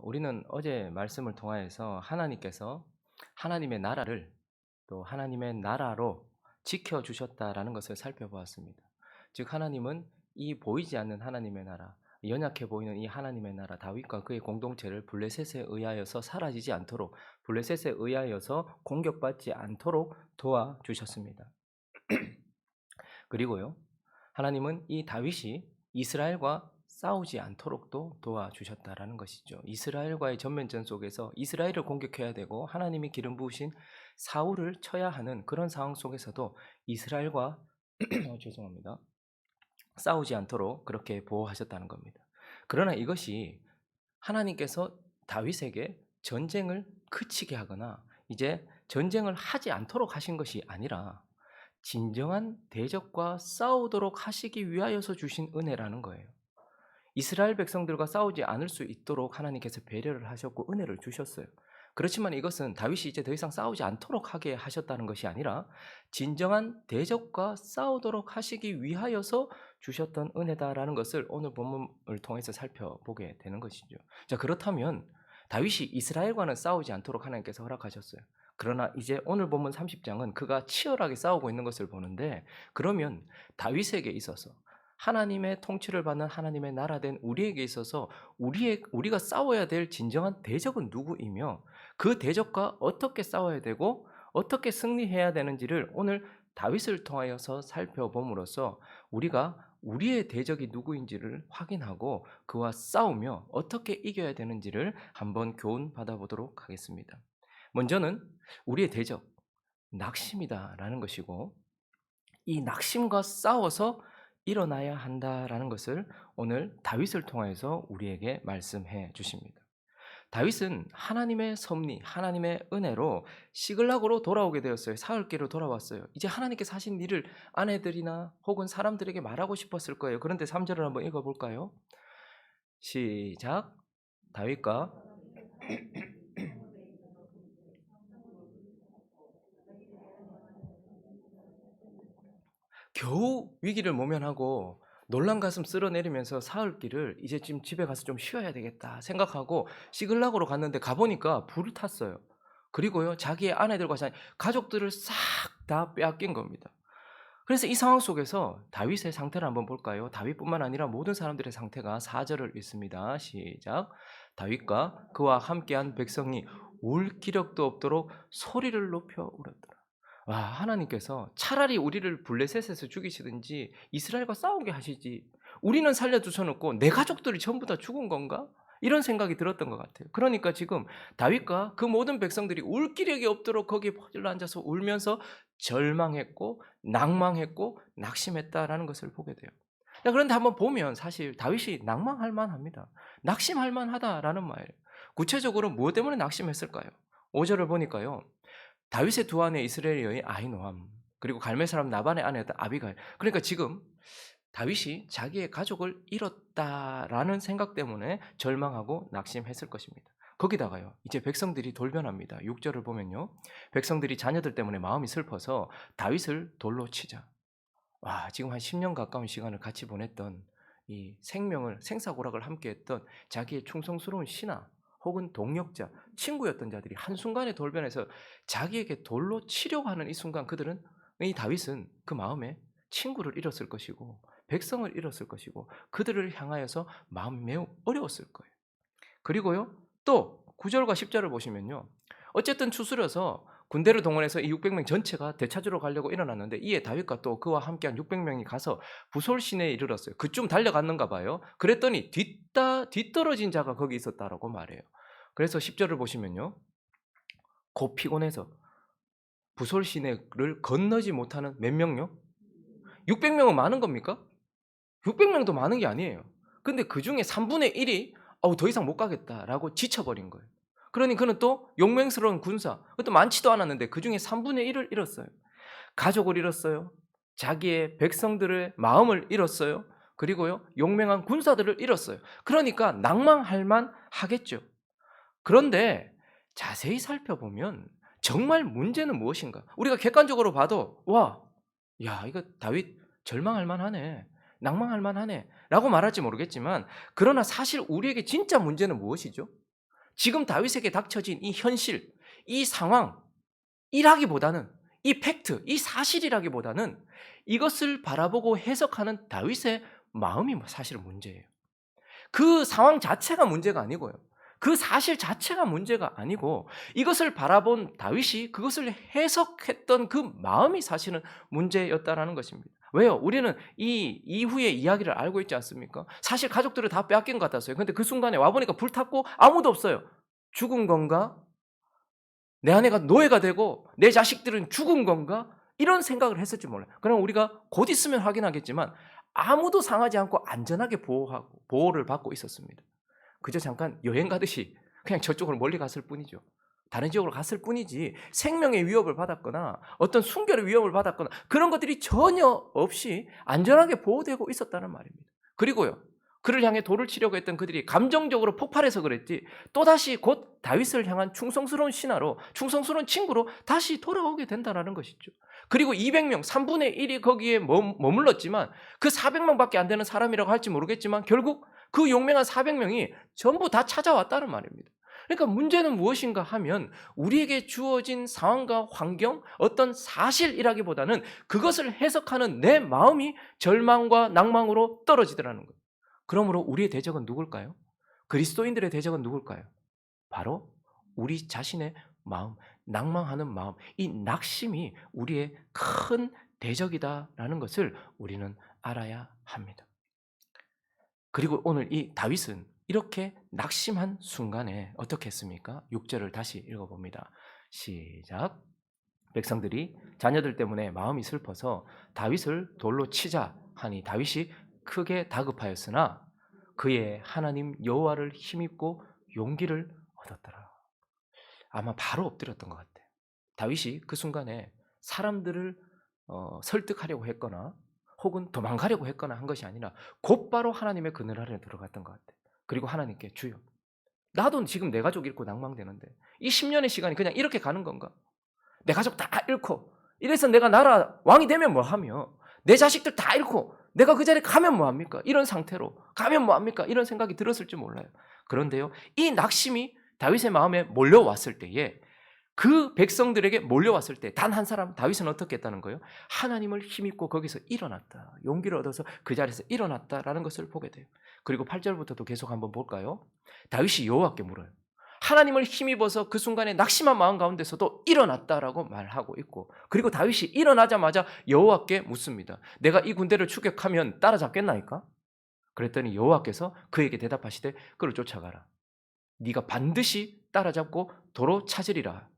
우리는 어제 말씀을 통하여서 하나님께서 하나님의 나라를 또 하나님의 나라로 지켜주셨다라는 것을 살펴보았습니다. 즉 하나님은 이 보이지 않는 하나님의 나라, 연약해 보이는 이 하나님의 나라 다윗과 그의 공동체를 블레셋에 의하여서 사라지지 않도록, 블레셋에 의하여서 공격받지 않도록 도와주셨습니다. 그리고요, 하나님은 이 다윗이 이스라엘과 싸우지 않도록도 도와주셨다라는 것이죠. 이스라엘과의 전면전 속에서 이스라엘을 공격해야 되고 하나님이 기름 부으신 사울을 쳐야 하는 그런 상황 속에서도 이스라엘과 죄송합니다. 싸우지 않도록 그렇게 보호하셨다는 겁니다. 그러나 이것이 하나님께서 다윗에게 전쟁을 그치게 하거나 이제 전쟁을 하지 않도록 하신 것이 아니라 진정한 대적과 싸우도록 하시기 위하여서 주신 은혜라는 거예요. 이스라엘 백성들과 싸우지 않을 수 있도록 하나님께서 배려를 하셨고 은혜를 주셨어요. 그렇지만 이것은 다윗이 이제 더 이상 싸우지 않도록 하게 하셨다는 것이 아니라 진정한 대적과 싸우도록 하시기 위하여서 주셨던 은혜다라는 것을 오늘 본문을 통해서 살펴보게 되는 것이죠. 자, 그렇다면 다윗이 이스라엘과는 싸우지 않도록 하나님께서 허락하셨어요. 그러나 이제 오늘 본문 30장은 그가 치열하게 싸우고 있는 것을 보는데, 그러면 다윗에게 있어서 하나님의 통치를 받는 하나님의 나라된 우리에게 있어서 우리가 싸워야 될 진정한 대적은 누구이며 그 대적과 어떻게 싸워야 되고 어떻게 승리해야 되는지를 오늘 다윗을 통하여서 살펴봄으로써 우리가 우리의 대적이 누구인지를 확인하고 그와 싸우며 어떻게 이겨야 되는지를 한번 교훈 받아보도록 하겠습니다. 먼저는 우리의 대적, 낙심이다라는 것이고, 이 낙심과 싸워서 일어나야 한다라는 것을 오늘 다윗을 통해서 우리에게 말씀해 주십니다. 다윗은 하나님의 섭리, 하나님의 은혜로 시글락으로 돌아오게 되었어요. 사흘길로 돌아왔어요. 이제 하나님께서 하신 일을 아내들이나 혹은 사람들에게 말하고 싶었을 거예요. 그런데 3절을 한번 읽어볼까요? 시작. 다윗과 겨우 위기를 모면하고 놀란 가슴 쓸어내리면서 사흘길을 이제 지금 집에 가서 좀 쉬어야 되겠다 생각하고 시글락으로 갔는데 가보니까 불을 탔어요. 그리고요, 자기의 아내들과 가족들을 싹 다 빼앗긴 겁니다. 그래서 이 상황 속에서 다윗의 상태를 한번 볼까요? 다윗뿐만 아니라 모든 사람들의 상태가 4절을 읽습니다. 시작. 다윗과 그와 함께한 백성이 울 기력도 없도록 소리를 높여 울었더라. 와, 하나님께서 차라리 우리를 블레셋에서 죽이시든지 이스라엘과 싸우게 하시지, 우리는 살려두셔놓고 내 가족들이 전부 다 죽은 건가? 이런 생각이 들었던 것 같아요. 그러니까 지금 다윗과 그 모든 백성들이 울 기력이 없도록 거기에 퍼질러 앉아서 울면서 절망했고 낭망했고 낙심했다라는 것을 보게 돼요. 그런데 한번 보면 사실 다윗이 낭망할 만합니다. 낙심할 만하다라는 말이에요. 구체적으로 무엇 때문에 낙심했을까요? 5절을 보니까요, 다윗의 두 아내 이스라엘 여인 아히노함, 그리고 갈멜 사람 나반의 아내였던 아비가일. 그러니까 지금 다윗이 자기의 가족을 잃었다라는 생각 때문에 절망하고 낙심했을 것입니다. 거기다가요, 이제 백성들이 돌변합니다. 6절을 보면요, 백성들이 자녀들 때문에 마음이 슬퍼서 다윗을 돌로 치자. 와, 지금 한 10년 가까운 시간을 같이 보냈던, 이 생명을 생사고락을 함께했던 자기의 충성스러운 신하 혹은 동역자, 친구였던 자들이 한순간에 돌변해서 자기에게 돌로 치려고 하는 이 순간, 그들은, 이 다윗은 그 마음에 친구를 잃었을 것이고 백성을 잃었을 것이고 그들을 향하여서 마음이 매우 어려웠을 거예요. 그리고요, 또 9절과 10절을 보시면요, 어쨌든 추스려서 군대를 동원해서 이 600명 전체가 되찾으러 가려고 일어났는데, 이에 다윗과 또 그와 함께한 600명이 가서 부솔 시내에 이르렀어요. 그쯤 달려갔는가 봐요. 그랬더니 뒤떨어진 자가 거기 있었다라고 말해요. 그래서 10절을 보시면요, 곧 피곤해서 부솔 시내를 건너지 못하는 몇 명요? 600명은 많은 겁니까? 600명도 많은 게 아니에요. 근데 그중에 3분의 1이 더 이상 못 가겠다라고 지쳐버린 거예요. 그러니 그는 또 용맹스러운 군사, 그것도 많지도 않았는데 그중에 3분의 1을 잃었어요. 가족을 잃었어요. 자기의 백성들의 마음을 잃었어요. 그리고요, 용맹한 군사들을 잃었어요. 그러니까 낭망할 만 하겠죠. 그런데 자세히 살펴보면 정말 문제는 무엇인가? 우리가 객관적으로 봐도 야, 이거 다윗 절망할 만하네, 낭망할 만하네 라고 말할지 모르겠지만, 그러나 사실 우리에게 진짜 문제는 무엇이죠? 지금 다윗에게 닥쳐진 이 현실, 이 상황, 이라기보다는 이 팩트, 이 사실이라기보다는 이것을 바라보고 해석하는 다윗의 마음이 사실은 문제예요. 그 상황 자체가 문제가 아니고요. 그 사실 자체가 문제가 아니고 이것을 바라본 다윗이 그것을 해석했던 그 마음이 사실은 문제였다라는 것입니다. 왜요? 우리는 이 이후의 이야기를 알고 있지 않습니까? 사실 가족들을 다 빼앗긴 것 같았어요. 근데 그 순간에 와보니까 불탔고 아무도 없어요. 죽은 건가? 내 아내가 노예가 되고 내 자식들은 죽은 건가? 이런 생각을 했을지 몰라요. 그럼 우리가 곧 있으면 확인하겠지만 아무도 상하지 않고 안전하게 보호를 받고 있었습니다. 그저 잠깐 여행 가듯이 그냥 저쪽으로 멀리 갔을 뿐이죠. 다른 지역으로 갔을 뿐이지 생명의 위협을 받았거나 어떤 순결의 위협을 받았거나 그런 것들이 전혀 없이 안전하게 보호되고 있었다는 말입니다. 그리고요. 그를 향해 돌을 치려고 했던 그들이 감정적으로 폭발해서 그랬지 또다시 곧 다윗을 향한 충성스러운 신하로 충성스러운 친구로 다시 돌아오게 된다는 것이죠. 그리고 200명 3분의 1이 거기에 머물렀지만 그 400명밖에 안 되는 사람이라고 할지 모르겠지만 결국 그 용맹한 400명이 전부 다 찾아왔다는 말입니다. 그러니까 문제는 무엇인가 하면 우리에게 주어진 상황과 환경, 어떤 사실이라기보다는 그것을 해석하는 내 마음이 절망과 낭망으로 떨어지더라는 거예요. 그러므로 우리의 대적은 누굴까요? 그리스도인들의 대적은 누굴까요? 바로 우리 자신의 마음, 낭망하는 마음, 이 낙심이 우리의 큰 대적이다라는 것을 우리는 알아야 합니다. 그리고 오늘 이 다윗은 이렇게 낙심한 순간에 어떻게 했습니까? 6절을 다시 읽어봅니다. 시작. 백성들이 자녀들 때문에 마음이 슬퍼서 다윗을 돌로 치자 하니 다윗이 크게 다급하였으나 그의 하나님 여호와를 힘입고 용기를 얻었더라. 아마 바로 엎드렸던 것 같아요. 다윗이 그 순간에 사람들을 설득하려고 했거나 혹은 도망가려고 했거나 한 것이 아니라 곧바로 하나님의 그늘 아래 들어갔던 것 같아요. 그리고 하나님께 주여 나도 지금 내 가족 잃고 낭망되는데 이 10년의 시간이 그냥 이렇게 가는 건가? 내 가족 다 잃고 이래서 내가 나라 왕이 되면 뭐하며 내 자식들 다 잃고 내가 그 자리에 가면 뭐합니까? 이런 상태로 가면 뭐합니까? 이런 생각이 들었을지 몰라요. 그런데요 이 낙심이 다윗의 마음에 몰려왔을 때에 그 백성들에게 몰려왔을 때 단 한 사람 다윗은 어떻게 했다는 거예요? 하나님을 힘입고 거기서 일어났다. 용기를 얻어서 그 자리에서 일어났다라는 것을 보게 돼요. 그리고 8절부터도 계속 한번 볼까요? 다윗이 여호와께 물어요. 하나님을 힘입어서 그 순간에 낙심한 마음 가운데서도 일어났다라고 말하고 있고 그리고 다윗이 일어나자마자 여호와께 묻습니다. 내가 이 군대를 추격하면 따라잡겠나이까? 그랬더니 여호와께서 그에게 대답하시되 그를 쫓아가라. 네가 반드시 따라잡고 도로 찾으리라.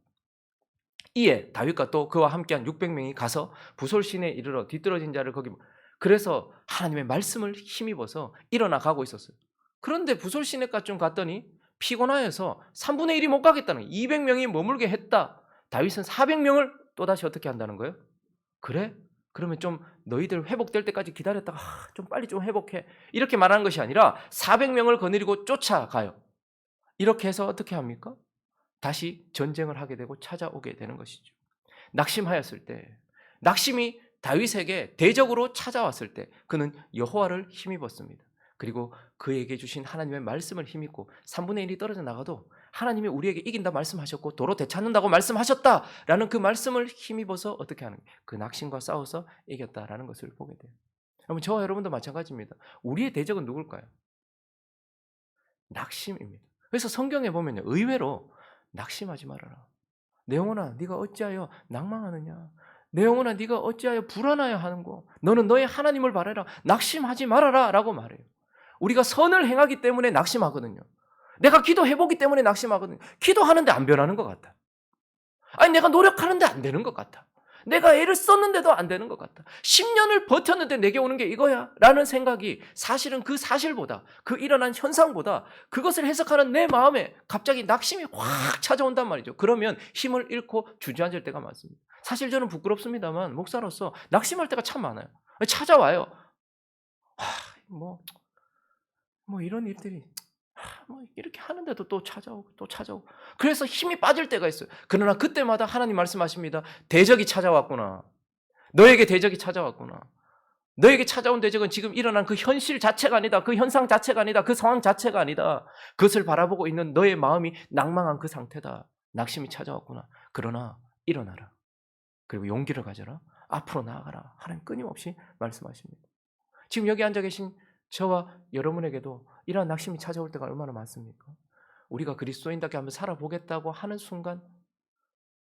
이에 다윗과 또 그와 함께한 600명이 가서 부솔신에 이르러 뒤떨어진 자를 거기 그래서 하나님의 말씀을 힘입어서 일어나 가고 있었어요. 그런데 부솔시내까지 갔더니 피곤하여서 3분의 1이 못 가겠다는 200명이 머물게 했다. 다윗은 400명을 또다시 어떻게 한다는 거예요? 그래? 그러면 좀 너희들 회복될 때까지 기다렸다가 좀 빨리 좀 회복해. 이렇게 말하는 것이 아니라 400명을 거느리고 쫓아가요. 이렇게 해서 어떻게 합니까? 다시 전쟁을 하게 되고 찾아오게 되는 것이죠. 낙심하였을 때, 낙심이 다윗에게 대적으로 찾아왔을 때 그는 여호와를 힘입었습니다. 그리고 그에게 주신 하나님의 말씀을 힘입고 3분의 1이 떨어져 나가도 하나님이 우리에게 이긴다 말씀하셨고 도로 되찾는다고 말씀하셨다라는 그 말씀을 힘입어서 어떻게 하는 거예요? 그 낙심과 싸워서 이겼다라는 것을 보게 돼요. 여러분 저와 여러분도 마찬가지입니다. 우리의 대적은 누굴까요? 낙심입니다. 그래서 성경에 보면요 의외로 낙심하지 말아라. 내 영혼아 네가 어찌하여 낭망하느냐. 내 영혼아 네가 어찌하여 불안하여 하는고. 너는 너의 하나님을 바라라. 낙심하지 말아라 라고 말해요. 우리가 선을 행하기 때문에 낙심하거든요. 내가 기도해보기 때문에 낙심하거든요. 기도하는데 안 변하는 것 같아. 아니 내가 노력하는데 안 되는 것 같아. 내가 애를 썼는데도 안 되는 것 같다. 10년을 버텼는데 내게 오는 게 이거야? 라는 생각이 사실은 그 사실보다 그 일어난 현상보다 그것을 해석하는 내 마음에 갑자기 낙심이 확 찾아온단 말이죠. 그러면 힘을 잃고 주저앉을 때가 많습니다. 사실 저는 부끄럽습니다만 목사로서 낙심할 때가 참 많아요. 찾아와요. 뭐 이런 일들이 뭐 이렇게 하는데도 또 찾아오고 그래서 힘이 빠질 때가 있어요. 그러나 그때마다 하나님 말씀하십니다. 대적이 찾아왔구나. 너에게 대적이 찾아왔구나. 너에게 찾아온 대적은 지금 일어난 그 현실 자체가 아니다. 그 현상 자체가 아니다. 그 상황 자체가 아니다. 그것을 바라보고 있는 너의 마음이 낭망한 그 상태다. 낙심이 찾아왔구나. 그러나 일어나라. 그리고 용기를 가져라. 앞으로 나아가라. 하나님 끊임없이 말씀하십니다. 지금 여기 앉아 계신 저와 여러분에게도 이러한 낙심이 찾아올 때가 얼마나 많습니까? 우리가 그리스도인답게 한번 살아보겠다고 하는 순간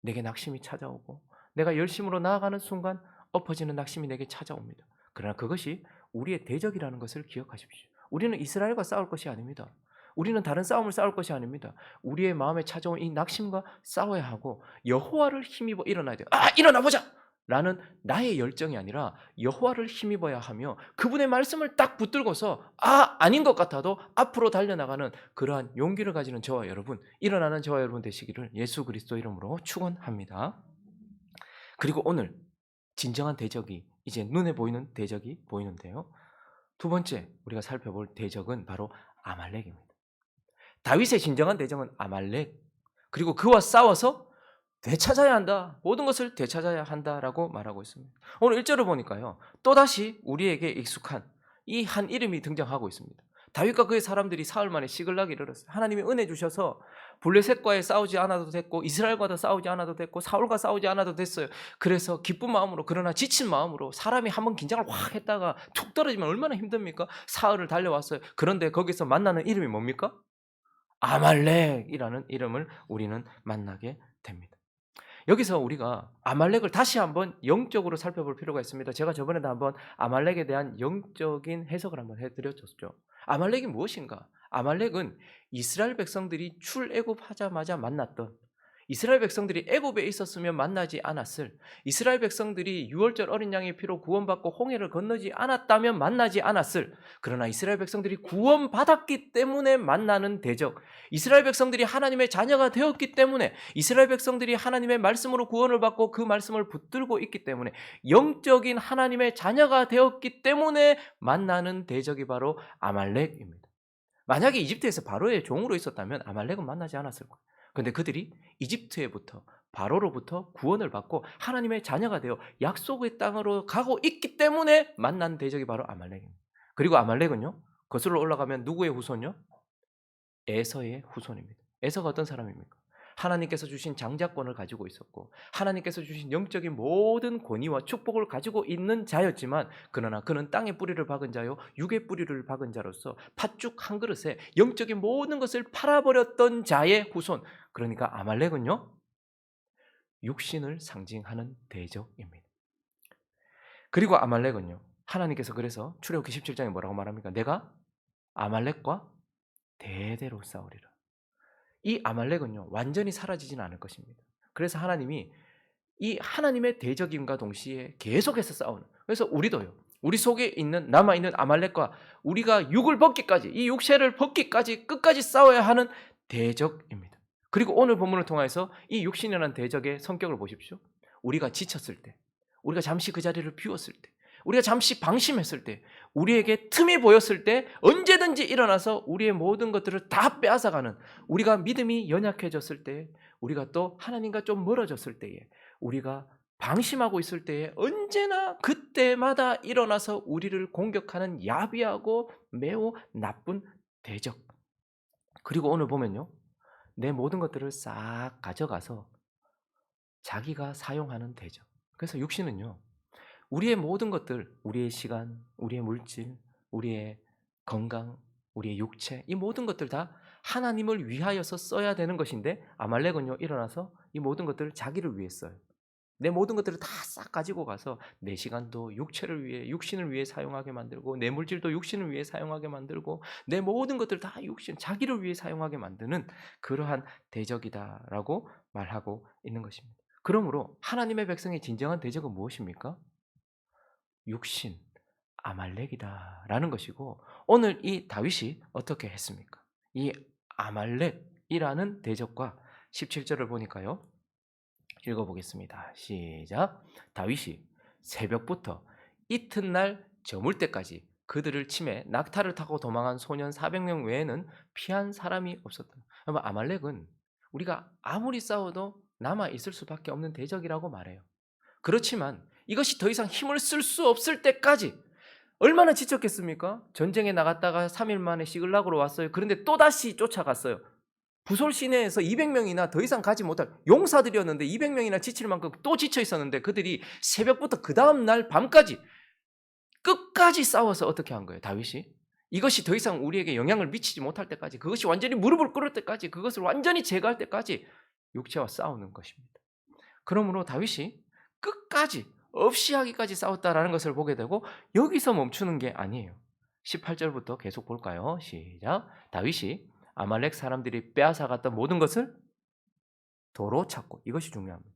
내게 낙심이 찾아오고 내가 열심으로 나아가는 순간 엎어지는 낙심이 내게 찾아옵니다. 그러나 그것이 우리의 대적이라는 것을 기억하십시오. 우리는 이스라엘과 싸울 것이 아닙니다. 우리는 다른 싸움을 싸울 것이 아닙니다. 우리의 마음에 찾아온 이 낙심과 싸워야 하고 여호와를 힘입어 일어나야 돼요. 일어나 보자! 라는 나의 열정이 아니라 여호와를 힘입어야 하며 그분의 말씀을 딱 붙들고서 아닌 것 같아도 앞으로 달려나가는 그러한 용기를 가지는 저와 여러분, 일어나는 저와 여러분 되시기를 예수 그리스도 이름으로 축원합니다. 그리고 오늘 진정한 대적이 이제 눈에 보이는 대적이 보이는데요. 두 번째 우리가 살펴볼 대적은 바로 아말렉입니다. 다윗의 진정한 대적은 아말렉, 그리고 그와 싸워서 되찾아야 한다. 모든 것을 되찾아야 한다라고 말하고 있습니다. 오늘 1절을 보니까요. 또다시 우리에게 익숙한 이 한 이름이 등장하고 있습니다. 다윗과 그의 사람들이 사흘 만에 시글락에 이르렀어요. 하나님이 은혜 주셔서 블레셋과에 싸우지 않아도 됐고 이스라엘과도 싸우지 않아도 됐고 사울과 싸우지 않아도 됐어요. 그래서 기쁜 마음으로, 그러나 지친 마음으로, 사람이 한번 긴장을 확 했다가 툭 떨어지면 얼마나 힘듭니까? 사흘을 달려왔어요. 그런데 거기서 만나는 이름이 뭡니까? 아말렉이라는 이름을 우리는 만나게 됩니다. 여기서 우리가 아말렉을 다시 한번 영적으로 살펴볼 필요가 있습니다. 제가 저번에도 한번 아말렉에 대한 영적인 해석을 한번 해드렸죠. 아말렉이 무엇인가? 아말렉은 이스라엘 백성들이 출애굽하자마자 만났던, 이스라엘 백성들이 애굽에 있었으면 만나지 않았을, 이스라엘 백성들이 유월절 어린 양의 피로 구원받고 홍해를 건너지 않았다면 만나지 않았을, 그러나 이스라엘 백성들이 구원받았기 때문에 만나는 대적, 이스라엘 백성들이 하나님의 자녀가 되었기 때문에, 이스라엘 백성들이 하나님의 말씀으로 구원을 받고 그 말씀을 붙들고 있기 때문에, 영적인 하나님의 자녀가 되었기 때문에 만나는 대적이 바로 아말렉입니다. 만약에 이집트에서 바로의 종으로 있었다면 아말렉은 만나지 않았을 거예요. 그런데 그들이 이집트에부터, 바로로부터 구원을 받고 하나님의 자녀가 되어 약속의 땅으로 가고 있기 때문에 만난 대적이 바로 아말렉입니다. 그리고 아말렉은요, 거슬러 올라가면 누구의 후손이요? 에서의 후손입니다. 에서가 어떤 사람입니까? 하나님께서 주신 장자권을 가지고 있었고 하나님께서 주신 영적인 모든 권위와 축복을 가지고 있는 자였지만, 그러나 그는 땅의 뿌리를 박은 자요 육의 뿌리를 박은 자로서 팥죽 한 그릇에 영적인 모든 것을 팔아버렸던 자의 후손, 그러니까 아말렉은요 육신을 상징하는 대적입니다. 그리고 아말렉은요, 하나님께서 그래서 출애굽기 17장에 뭐라고 말합니까? 내가 아말렉과 대대로 싸우리라. 이 아말렉은요 완전히 사라지지는 않을 것입니다. 그래서 하나님이 이 하나님의 대적임과 동시에 계속해서 싸우는, 그래서 우리도요, 우리 속에 있는 남아있는 아말렉과 우리가 육을 벗기까지, 이 육체를 벗기까지 끝까지 싸워야 하는 대적입니다. 그리고 오늘 본문을 통해서 이 육신이라는 대적의 성격을 보십시오. 우리가 지쳤을 때, 우리가 잠시 그 자리를 비웠을 때, 우리가 잠시 방심했을 때, 우리에게 틈이 보였을 때 언제든지 일어나서 우리의 모든 것들을 다 빼앗아가는, 우리가 믿음이 연약해졌을 때, 우리가 또 하나님과 좀 멀어졌을 때에, 우리가 방심하고 있을 때에 언제나 그때마다 일어나서 우리를 공격하는 야비하고 매우 나쁜 대적. 그리고 오늘 보면요, 내 모든 것들을 싹 가져가서 자기가 사용하는 대적. 그래서 육신은요, 우리의 모든 것들, 우리의 시간, 우리의 물질, 우리의 건강, 우리의 육체, 이 모든 것들 다 하나님을 위하여서 써야 되는 것인데, 아말렉은요 일어나서 이 모든 것들을 자기를 위해 써요. 내 모든 것들을 다 싹 가지고 가서 내 시간도 육체를 위해, 육신을 위해 사용하게 만들고, 내 물질도 육신을 위해 사용하게 만들고, 내 모든 것들 다 육신, 자기를 위해 사용하게 만드는 그러한 대적이다라고 말하고 있는 것입니다. 그러므로 하나님의 백성의 진정한 대적은 무엇입니까? 육신, 아말렉이다라는 것이고, 오늘 이 다윗이 어떻게 했습니까? 이 아말렉이라는 대적과 17절을 보니까요, 읽어보겠습니다. 시작. 다윗이 새벽부터 이튿날 저물 때까지 그들을 치매 낙타를 타고 도망한 소년 400명 외에는 피한 사람이 없었다. 여러분, 아말렉은 우리가 아무리 싸워도 남아 있을 수밖에 없는 대적이라고 말해요. 그렇지만 이것이 더 이상 힘을 쓸 수 없을 때까지, 얼마나 지쳤겠습니까? 전쟁에 나갔다가 3일 만에 시글락으로 왔어요. 그런데 또다시 쫓아갔어요. 부솔 시내에서 200명이나 더 이상 가지 못할 용사들이었는데 200명이나 지칠 만큼 또 지쳐 있었는데 그들이 새벽부터 그 다음 날 밤까지 끝까지 싸워서 어떻게 한 거예요, 다윗이? 이것이 더 이상 우리에게 영향을 미치지 못할 때까지, 그것이 완전히 무릎을 꿇을 때까지, 그것을 완전히 제거할 때까지 육체와 싸우는 것입니다. 그러므로 다윗이 끝까지 없이 하기까지 싸웠다라는 것을 보게 되고 여기서 멈추는 게 아니에요. 18절부터 계속 볼까요? 시작. 다윗이 아말렉 사람들이 빼앗아갔던 모든 것을 도로 찾고, 이것이 중요합니다.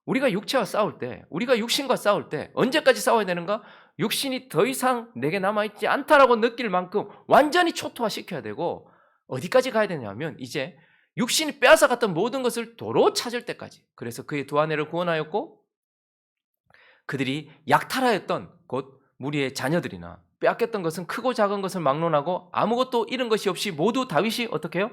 우리가 육체와 싸울 때, 우리가 육신과 싸울 때 언제까지 싸워야 되는가? 육신이 더 이상 내게 남아있지 않다라고 느낄 만큼 완전히 초토화시켜야 되고, 어디까지 가야 되냐면 이제 육신이 빼앗아갔던 모든 것을 도로 찾을 때까지. 그래서 그의 두 아내를 구원하였고 그들이 약탈하였던 곧 무리의 자녀들이나 빼앗겼던 것은 크고 작은 것을 막론하고 아무것도 잃은 것이 없이 모두 다윗이 어떻게 해요?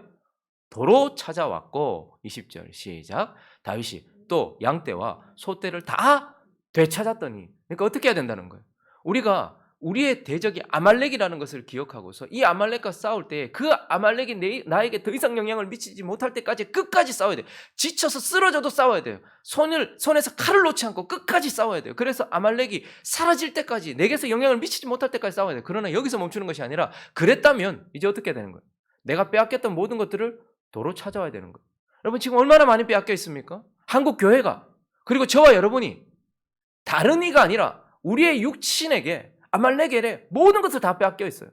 도로 찾아왔고, 20절 시작. 다윗이 또 양떼와 소떼를 다 되찾았더니, 그러니까 어떻게 해야 된다는 거예요? 우리가 우리의 대적이 아말렉이라는 것을 기억하고서 이 아말렉과 싸울 때 그 아말렉이 나에게 더 이상 영향을 미치지 못할 때까지 끝까지 싸워야 돼요. 지쳐서 쓰러져도 싸워야 돼요. 손에서 칼을 놓지 않고 끝까지 싸워야 돼요. 그래서 아말렉이 사라질 때까지, 내게서 영향을 미치지 못할 때까지 싸워야 돼요. 그러나 여기서 멈추는 것이 아니라, 그랬다면 이제 어떻게 되는 거예요? 내가 빼앗겼던 모든 것들을 도로 찾아와야 되는 거예요. 여러분, 지금 얼마나 많이 빼앗겨 있습니까? 한국 교회가, 그리고 저와 여러분이 다른 이가 아니라 우리의 육신에게, 아말렉에게 모든 것을 다 빼앗겨 있어요.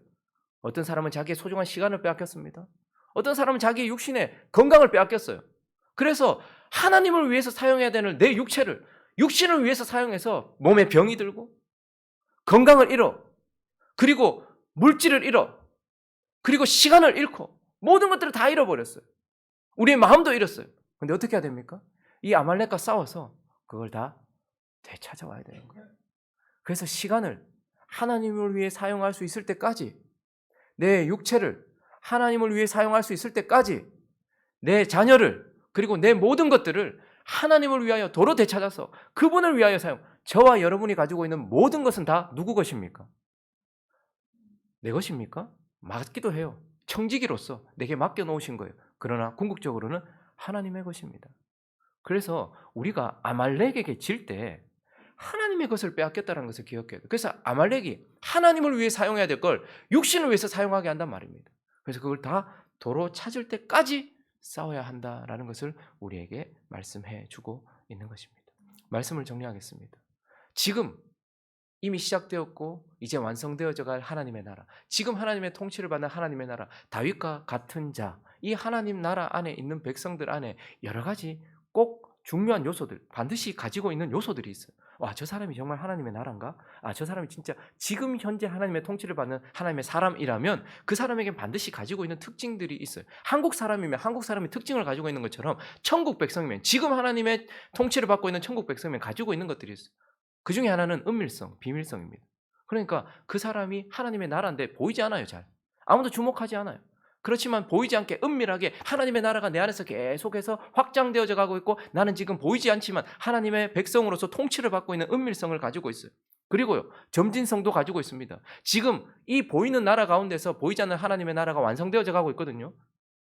어떤 사람은 자기의 소중한 시간을 빼앗겼습니다. 어떤 사람은 자기의 육신의 건강을 빼앗겼어요. 그래서 하나님을 위해서 사용해야 되는 내 육신을 위해서 사용해서 몸에 병이 들고 건강을 잃어, 그리고 물질을 잃어, 그리고 시간을 잃고 모든 것들을 다 잃어버렸어요. 우리의 마음도 잃었어요. 근데 어떻게 해야 됩니까? 이 아말렉과 싸워서 그걸 다 되찾아와야 되는 거예요. 그래서 시간을 하나님을 위해 사용할 수 있을 때까지, 내 육체를 하나님을 위해 사용할 수 있을 때까지, 내 자녀를, 그리고 내 모든 것들을 하나님을 위하여 도로 되찾아서 그분을 위하여 사용. 저와 여러분이 가지고 있는 모든 것은 다 누구 것입니까? 내 것입니까? 맞기도 해요. 청지기로서 내게 맡겨놓으신 거예요. 그러나 궁극적으로는 하나님의 것입니다. 그래서 우리가 아말렉에게 질 때 하나님의 것을 빼앗겼다는 것을 기억해야 돼요. 그래서 아말렉이 하나님을 위해 사용해야 될 걸 육신을 위해서 사용하게 한단 말입니다. 그래서 그걸 다 도로 찾을 때까지 싸워야 한다라는 것을 우리에게 말씀해 주고 있는 것입니다. 말씀을 정리하겠습니다. 지금 이미 시작되었고 이제 완성되어져 갈 하나님의 나라, 지금 하나님의 통치를 받는 하나님의 나라, 다윗과 같은 자, 이 하나님 나라 안에 있는 백성들 안에 여러 가지 꼭 중요한 요소들, 반드시 가지고 있는 요소들이 있어요. 와, 저 사람이 정말 하나님의 나라인가? 아, 저 사람이 진짜 지금 현재 하나님의 통치를 받는 하나님의 사람이라면 그 사람에겐 반드시 가지고 있는 특징들이 있어요. 한국 사람이면 한국 사람의 특징을 가지고 있는 것처럼 천국 백성이면, 지금 하나님의 통치를 받고 있는 천국 백성이면 가지고 있는 것들이 있어요. 그 중에 하나는 은밀성, 비밀성입니다. 그러니까 그 사람이 하나님의 나라인데 보이지 않아요, 잘. 아무도 주목하지 않아요. 그렇지만 보이지 않게 은밀하게 하나님의 나라가 내 안에서 계속해서 확장되어져 가고 있고, 나는 지금 보이지 않지만 하나님의 백성으로서 통치를 받고 있는 은밀성을 가지고 있어요. 그리고요, 점진성도 가지고 있습니다. 지금 이 보이는 나라 가운데서 보이지 않는 하나님의 나라가 완성되어져 가고 있거든요.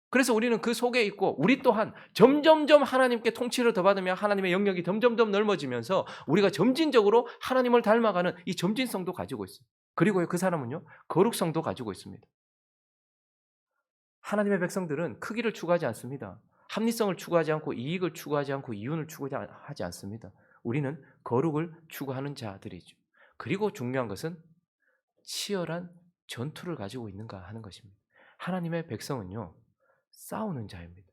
그래서 우리는 그 속에 있고, 우리 또한 점점점 하나님께 통치를 더 받으며 하나님의 영역이 점점점 넓어지면서 우리가 점진적으로 하나님을 닮아가는 이 점진성도 가지고 있어요. 그리고 그 사람은요, 거룩성도 가지고 있습니다. 하나님의 백성들은 크기를 추구하지 않습니다. 합리성을 추구하지 않고 이익을 추구하지 않고 이윤을 추구하지 않습니다. 우리는 거룩을 추구하는 자들이죠. 그리고 중요한 것은 치열한 전투를 가지고 있는가 하는 것입니다. 하나님의 백성은요, 싸우는 자입니다.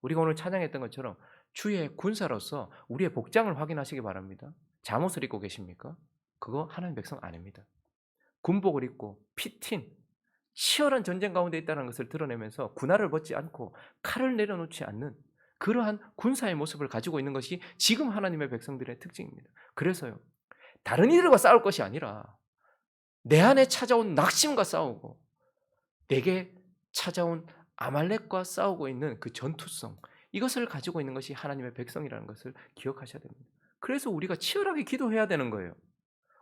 우리가 오늘 찬양했던 것처럼 주의 군사로서 우리의 복장을 확인하시기 바랍니다. 잠옷을 입고 계십니까? 그거 하나님 백성 아닙니다. 군복을 입고 피튄 치열한 전쟁 가운데 있다는 것을 드러내면서 군화를 벗지 않고 칼을 내려놓지 않는 그러한 군사의 모습을 가지고 있는 것이 지금 하나님의 백성들의 특징입니다. 그래서요, 다른 이들과 싸울 것이 아니라 내 안에 찾아온 낙심과 싸우고 내게 찾아온 아말렉과 싸우고 있는 그 전투성, 이것을 가지고 있는 것이 하나님의 백성이라는 것을 기억하셔야 됩니다. 그래서 우리가 치열하게 기도해야 되는 거예요.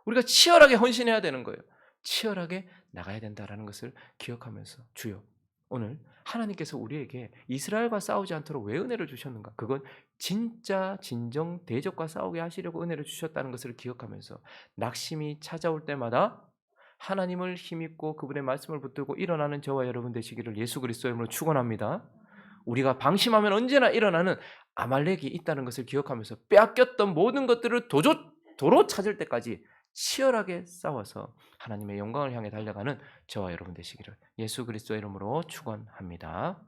우리가 치열하게 헌신해야 되는 거예요. 치열하게 나가야 된다라는 것을 기억하면서 주여 오늘 하나님께서 우리에게 이스라엘과 싸우지 않도록 왜 은혜를 주셨는가? 그건 진짜 진정 대적과 싸우게 하시려고 은혜를 주셨다는 것을 기억하면서 낙심이 찾아올 때마다 하나님을 힘입고 그분의 말씀을 붙들고 일어나는 저와 여러분 되시기를 예수 그리스도의 이름으로 축원합니다. 우리가 방심하면 언제나 일어나는 아말렉이 있다는 것을 기억하면서 빼앗겼던 모든 것들을 도로 찾을 때까지 치열하게 싸워서 하나님의 영광을 향해 달려가는 저와 여러분 되시기를 예수 그리스도의 이름으로 축원합니다.